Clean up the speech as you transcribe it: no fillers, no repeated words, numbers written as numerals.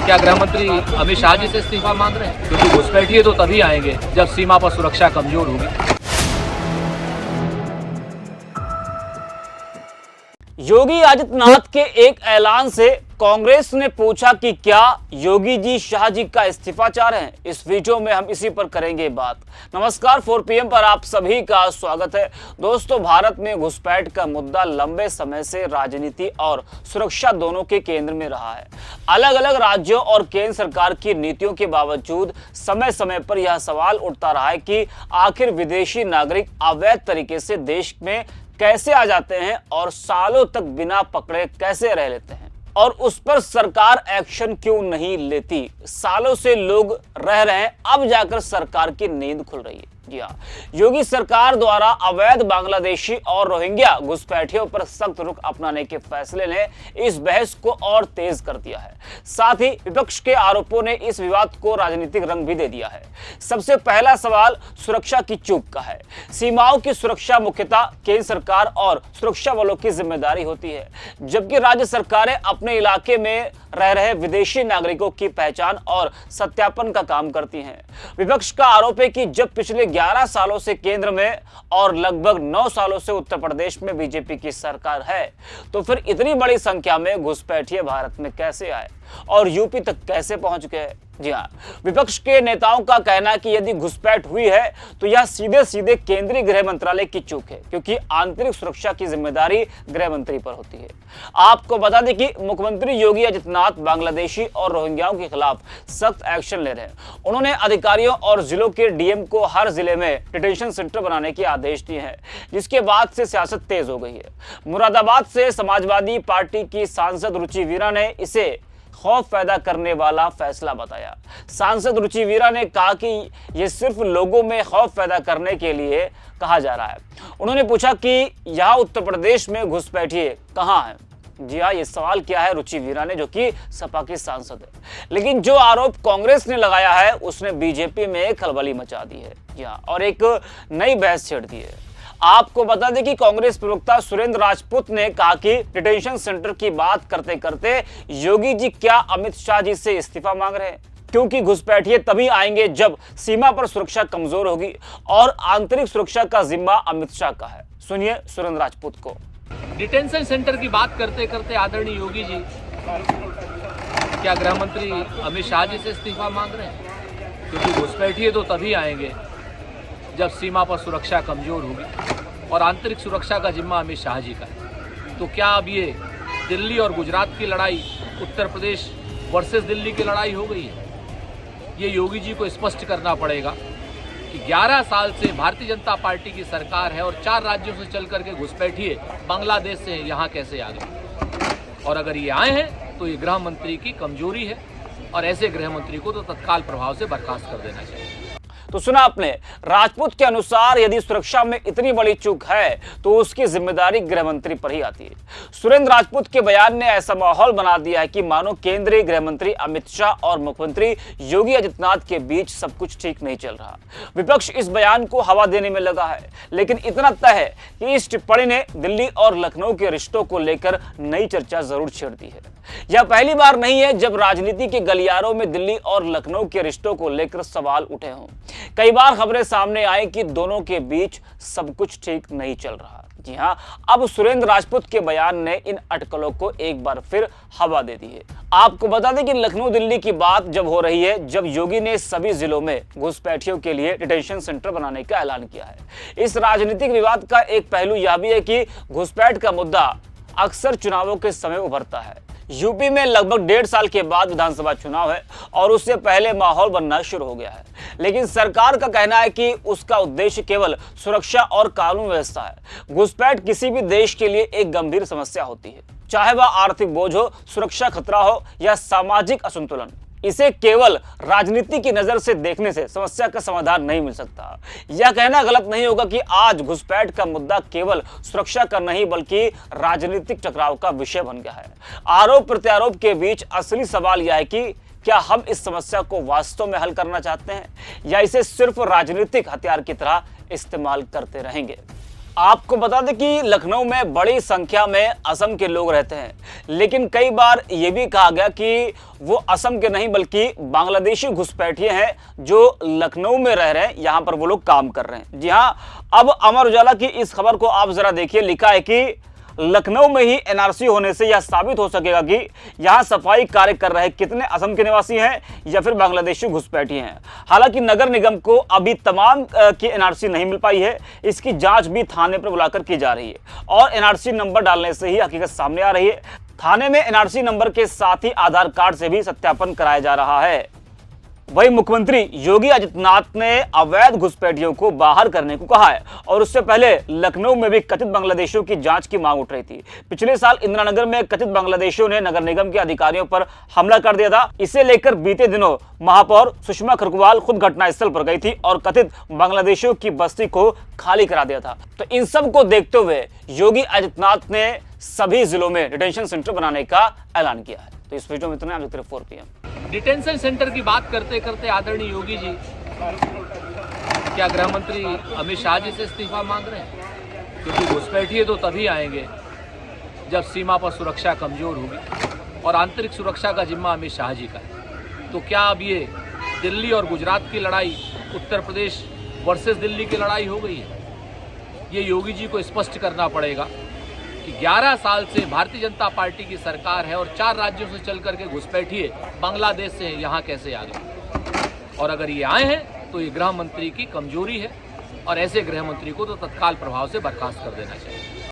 क्या गृह मंत्री अमित शाह जी से इस्तीफा मांग रहे हैं? क्योंकि घुसपैठिए तो तभी आएंगे जब सीमा पर सुरक्षा कमजोर होगी। योगी आदित्यनाथ के एक ऐलान से कांग्रेस ने पूछा कि क्या योगी जी शाह जी का इस्तीफा चाह रहे हैं। इस वीडियो में हम इसी पर करेंगे बात। नमस्कार, 4 PM पर आप सभी का स्वागत है। दोस्तों, भारत में घुसपैठ का मुद्दा लंबे समय से राजनीति और सुरक्षा दोनों के केंद्र में रहा है। अलग अलग राज्यों और केंद्र सरकार की नीतियों के बावजूद समय समय पर यह सवाल उठता रहा है कि आखिर विदेशी नागरिक अवैध तरीके से देश में कैसे आ जाते हैं और सालों तक बिना पकड़े कैसे रह लेते हैं, और उस पर सरकार एक्शन क्यों नहीं लेती। सालों से लोग रह रहे हैं, अब जाकर सरकार की नींद खुल रही है। जी हाँ, योगी सरकार द्वारा अवैध बांग्लादेशी और रोहिंग्या घुसपैठियों पर सख्त रुख अपनाने के फैसले ने इस बहस को और तेज कर दिया है। साथ ही विपक्ष के आरोपों ने इस विवाद को राजनीतिक रंग भी दे दिया है। सबसे पहला सवाल सुरक्षा की चूक का है। सीमाओं की सुरक्षा मुख्यतः केंद्र सरकार और सुरक्षा बलों की जिम्मेदारी होती है, जबकि राज्य सरकारें अपने इलाके में रह रहे विदेशी नागरिकों की पहचान और सत्यापन का काम करती हैं। विपक्ष का आरोप है कि जब पिछले 11 सालों से केंद्र में और लगभग 9 सालों से उत्तर प्रदेश में बीजेपी की सरकार है, तो फिर इतनी बड़ी संख्या में घुसपैठिए भारत में कैसे आए और यूपी तक कैसे पहुंच गए। जी हाँ, विपक्ष के नेताओं का कहना है कि यदि घुसपैठ हुई है तो यह सीधे सीधे केंद्रीय गृह मंत्रालय की चूक है, क्योंकि आंतरिक सुरक्षा की जिम्मेदारी गृह मंत्री पर होती है। आपको बता दें कि मुख्यमंत्री योगी आदित्यनाथ बांग्लादेशी और रोहिंग्याओं के खिलाफ सख्त एक्शन ले रहे हैं। उन्होंने अधिकारियों और जिलों के डीएम को हर जिले में डिटेंशन सेंटर बनाने के आदेश दिए हैं, जिसके बाद से सियासत तेज हो गई है। मुरादाबाद से समाजवादी पार्टी की सांसद रुचि वीरा ने इसे खौफ पैदा करने वाला फैसला बताया। सांसद रुचि वीरा ने कहा कि यह सिर्फ लोगों में खौफ पैदा करने के लिए कहा जा रहा है। उन्होंने पूछा कि यहाँ उत्तर प्रदेश में घुसपैठिए कहाँ हैं। जी हाँ, ये सवाल किया है रुचि वीरा ने, जो कि सपा की सांसद है। लेकिन जो आरोप कांग्रेस ने लगाया है उसने बीजेपी में खलबली मचा दी है। जी हाँ, और एक नई बहस छेड़ दी है। आपको बता दें कि कांग्रेस प्रवक्ता सुरेंद्र राजपूत ने कहा कि डिटेंशन सेंटर की बात करते करते योगी जी क्या अमित शाह जी से इस्तीफा मांग रहे हैं, क्योंकि घुसपैठिए तभी आएंगे जब सीमा पर सुरक्षा कमजोर होगी और आंतरिक सुरक्षा का जिम्मा अमित शाह का है। सुनिए सुरेंद्र राजपूत को। डिटेंशन सेंटर की बात करते करते आदरणीय योगी जी क्या गृह मंत्री अमित शाह जी से इस्तीफा मांग रहे हैं? क्योंकि घुसपैठिए तो तभी आएंगे जब सीमा पर सुरक्षा कमजोर होगी और आंतरिक सुरक्षा का जिम्मा अमित शाह जी का है। तो क्या अब ये दिल्ली और गुजरात की लड़ाई उत्तर प्रदेश वर्सेस दिल्ली की लड़ाई हो गई है? ये योगी जी को स्पष्ट करना पड़ेगा कि 11 साल से भारतीय जनता पार्टी की सरकार है और 4 राज्यों से चल करके घुसपैठिए बांग्लादेश से यहाँ कैसे आ गए, और अगर ये आए हैं तो ये गृह मंत्री की कमजोरी है और ऐसे गृह मंत्री को तो तत्काल प्रभाव से बर्खास्त कर देना चाहिए। तो सुना आपने, राजपूत के अनुसार यदि सुरक्षा में इतनी बड़ी चूक है तो उसकी जिम्मेदारी गृह मंत्री पर ही आती है। सुरेंद्र राजपूत के बयान ने ऐसा माहौल बना दिया है कि मानो केंद्रीय गृह मंत्री अमित शाह और मुख्यमंत्री योगी आदित्यनाथ के बीच सब कुछ ठीक नहीं चल रहा। विपक्ष इस बयान को हवा देने में लगा है, लेकिन इतना तय है कि इस टिप्पणी ने दिल्ली और लखनऊ के रिश्तों को लेकर नई चर्चा जरूर छेड़ दी है। यह पहली बार नहीं है जब राजनीति के गलियारों में दिल्ली और लखनऊ के रिश्तों को लेकर सवाल उठे हों। कई बार खबरें सामने आई कि दोनों के बीच सब कुछ ठीक नहीं चल रहा। जी हां, अब सुरेंद्र राजपूत के बयान ने इन अटकलों को एक बार फिर हवा दे दी है। आपको बता दें कि लखनऊ दिल्ली की बात जब हो रही है, जब योगी ने सभी जिलों में घुसपैठियों के लिए डिटेंशन सेंटर बनाने का ऐलान किया है। इस राजनीतिक विवाद का एक पहलू यह भी है कि घुसपैठ का मुद्दा अक्सर चुनावों के समय उभरता है। यूपी में लगभग 1.5 साल के बाद विधानसभा चुनाव है और उससे पहले माहौल बनना शुरू हो गया है, लेकिन सरकार का कहना है कि उसका उद्देश्य केवल सुरक्षा और कानून व्यवस्था है। घुसपैठ किसी भी देश के लिए एक गंभीर समस्या होती है, चाहे वह आर्थिक बोझ हो, सुरक्षा खतरा हो या सामाजिक असंतुलन। इसे केवल राजनीति की नजर से देखने से समस्या का समाधान नहीं मिल सकता। यह कहना गलत नहीं होगा कि आज घुसपैठ का मुद्दा केवल सुरक्षा का नहीं बल्कि राजनीतिक टकराव का विषय बन गया है। आरोप प्रत्यारोप के बीच असली सवाल यह है कि क्या हम इस समस्या को वास्तव में हल करना चाहते हैं या इसे सिर्फ राजनीतिक हथियार की तरह इस्तेमाल करते रहेंगे। आपको बता दें कि लखनऊ में बड़ी संख्या में असम के लोग रहते हैं, लेकिन कई बार यह भी कहा गया कि वो असम के नहीं बल्कि बांग्लादेशी घुसपैठिए हैं जो लखनऊ में रह रहे हैं, यहां पर वो लोग काम कर रहे हैं। जी हां, अब अमर उजाला की इस खबर को आप जरा देखिए। लिखा है कि लखनऊ में ही एनआरसी होने से यह साबित हो सकेगा कि यहां सफाई कार्य कर रहे कितने असम के निवासी हैं या फिर बांग्लादेशी घुसपैठिए हैं। हालांकि नगर निगम को अभी तमाम की एनआरसी नहीं मिल पाई है, इसकी जांच भी थाने पर बुलाकर की जा रही है और एनआरसी नंबर डालने से ही हकीकत सामने आ रही है। थाने में एनआरसी नंबर के साथ ही आधार कार्ड से भी सत्यापन कराया जा रहा है। वहीं मुख्यमंत्री योगी आदित्यनाथ ने अवैध घुसपैठियों को बाहर करने को कहा है और उससे पहले लखनऊ में भी कथित बांग्लादेशियों की जांच की मांग उठ रही थी। पिछले साल इंदिरा नगर में कथित बांग्लादेशियों ने नगर निगम के अधिकारियों पर हमला कर दिया था। इसे लेकर बीते दिनों महापौर सुषमा खरगोवाल खुद घटनास्थल पर गई थी और कथित बांग्लादेशियों की बस्ती को खाली करा दिया था। तो इन सब को देखते हुए योगी आदित्यनाथ ने सभी जिलों में डिटेंशन सेंटर बनाने का ऐलान किया है। तो इस वीडियो में इतना, 4 PM। डिटेंशन सेंटर की बात करते करते आदरणीय योगी जी क्या गृह मंत्री अमित शाह जी से इस्तीफा मांग रहे हैं? क्योंकि घुसपैठिए तो तभी आएंगे जब सीमा पर सुरक्षा कमजोर होगी और आंतरिक सुरक्षा का जिम्मा अमित शाह जी का है। तो क्या अब ये दिल्ली और गुजरात की लड़ाई उत्तर प्रदेश वर्सेस दिल्ली की लड़ाई हो गई है? ये योगी जी को स्पष्ट करना पड़ेगा कि 11 साल से भारतीय जनता पार्टी की सरकार है और 4 राज्यों से चल करके घुसपैठिए बांग्लादेश से यहाँ कैसे आ गए, और अगर ये आए हैं तो ये गृह मंत्री की कमजोरी है और ऐसे गृह मंत्री को तो तत्काल प्रभाव से बर्खास्त कर देना चाहिए।